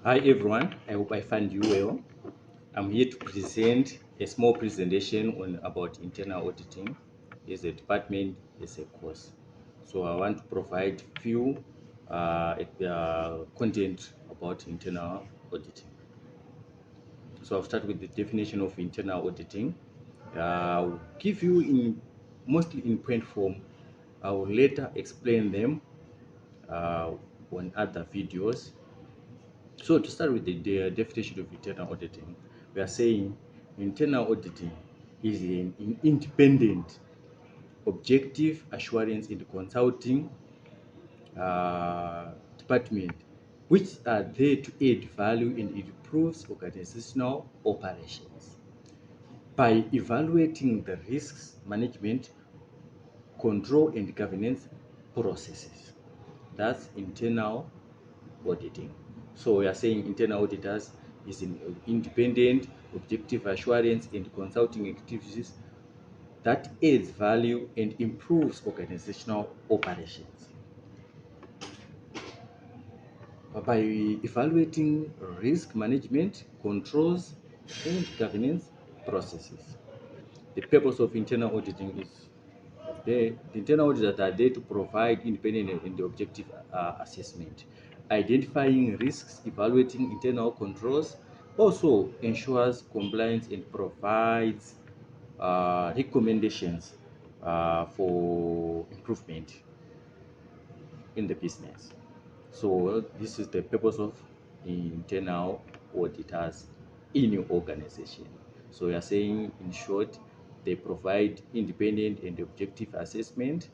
Hi everyone, I hope I find you well. I'm here to present a small presentation on about internal auditing as a department, as a course. So I want to provide few content about internal auditing. So I'll start with the definition of internal auditing. I'll give you mostly in point form. I will later explain them on other videos. So to start with the definition of internal auditing, we are saying internal auditing is an independent, objective assurance in the consulting department, which are there to add value and improves organizational operations by evaluating the risks management, control, and governance processes. That's internal auditing. So we are saying internal auditors is an independent, objective assurance and consulting activities that adds value and improves organizational operations by evaluating risk management, controls, and governance processes. The purpose of internal auditing is the internal auditors are there to provide independent and objective assessment, identifying risks, evaluating internal controls, also ensures compliance and provides recommendations for improvement in the business. So this is the purpose of internal auditors in your organization. So we are saying, in short, they provide independent and objective assessment,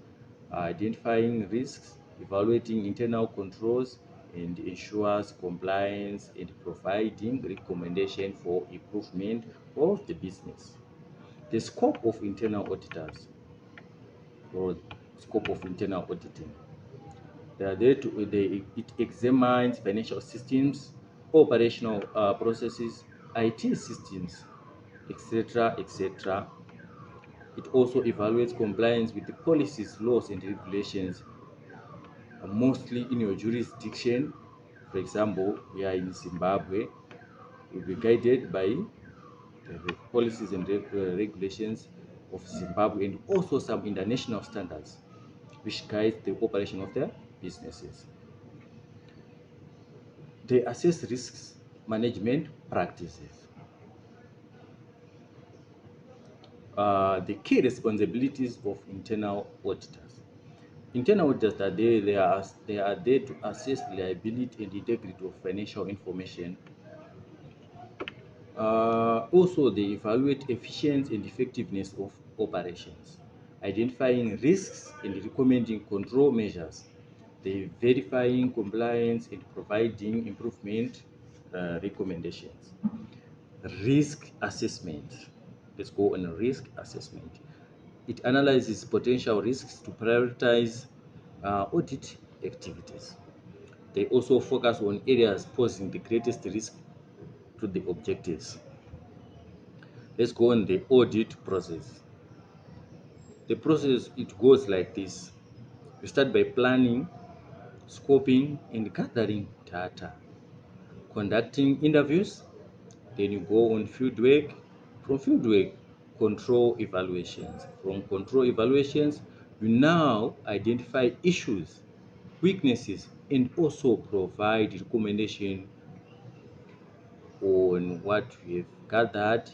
identifying risks, evaluating internal controls, and ensures compliance and providing recommendation for improvement of the business. The scope of internal auditors or scope of internal auditing. They are there it examines financial systems, operational processes, IT systems, etc., etc. It also evaluates compliance with the policies, laws, and regulations, mostly in your jurisdiction. For example, we are in Zimbabwe. We'll be guided by the policies and regulations of Zimbabwe and also some international standards which guide the operation of their businesses. They assess risks management practices. The key responsibilities of internal auditors. Internal auditors are there, they are there to assess reliability and integrity of financial information. Also, they evaluate efficiency and effectiveness of operations, identifying risks and recommending control measures. They verifying compliance and providing improvement recommendations. Risk assessment. Let's go on a risk assessment. It analyzes potential risks to prioritize audit activities. They also focus on areas posing the greatest risk to the objectives. Let's go on the audit process. The process, it goes like this. You start by planning, scoping, and gathering data, conducting interviews, then you go on field work. From field work, control evaluations. From control evaluations, you now identify issues, weaknesses, and also provide recommendation on what we have gathered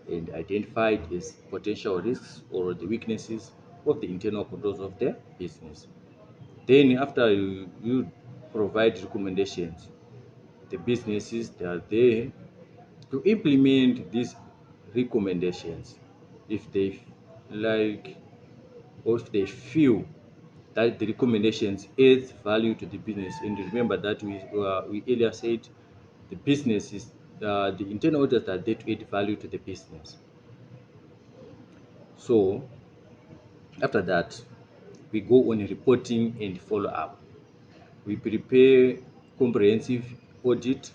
and identified as potential risks or the weaknesses of the internal controls of the business. Then after you provide recommendations, the businesses, they are there to implement these recommendations if they like or if they feel that the recommendations add value to the business. And remember that we earlier said the business is the internal auditors are there to add value to the business. So after that, we go on reporting and follow up. We prepare comprehensive audit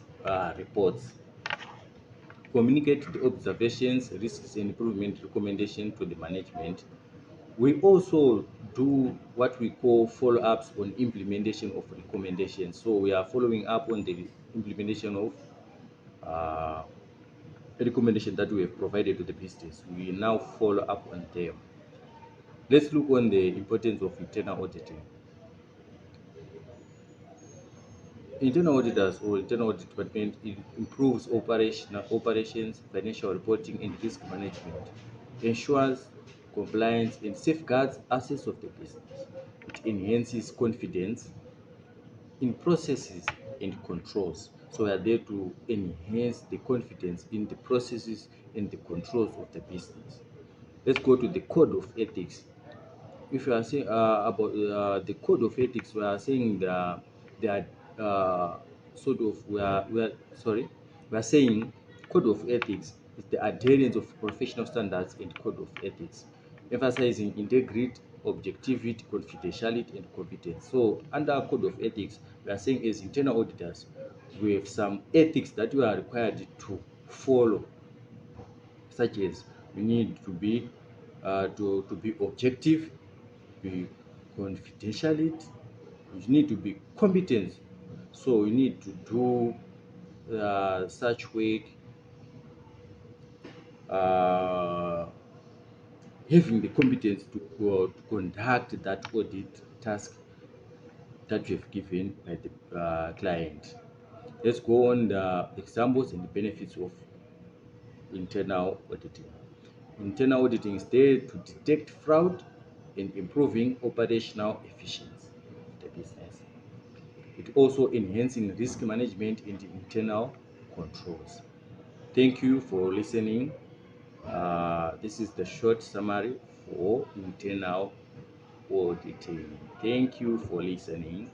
reports, communicate the observations, risks, and improvement recommendation to the management. We also do what we call follow-ups on implementation of recommendations. So we are following up on the implementation of a recommendation that we have provided to the business. We now follow up on them. Let's look on the importance of internal auditing. Internal auditors or internal audit department, it improves operations, financial reporting, and risk management, ensures compliance, and safeguards assets of the business. It enhances confidence in processes and controls. So we are there to enhance the confidence in the processes and the controls of the business. Let's go to the code of ethics. If you are saying about the code of ethics, we are saying that they are sort of we are saying code of ethics is the adherence of professional standards and code of ethics, emphasizing integrity, objectivity, confidentiality, and competence. So under code of ethics, we are saying as internal auditors, we have some ethics that we are required to follow, such as we need to be to be objective, be confidentiality, you need to be competent. So you need to do such work, uh, having the competence to conduct that audit task that you have given by the client. Let's go on the examples and the benefits of internal auditing. Internal auditing is there to detect fraud and improving operational efficiency of the business. It also enhancing risk management and internal controls. Thank you for listening. This is the short summary for internal auditing. Thank you for listening.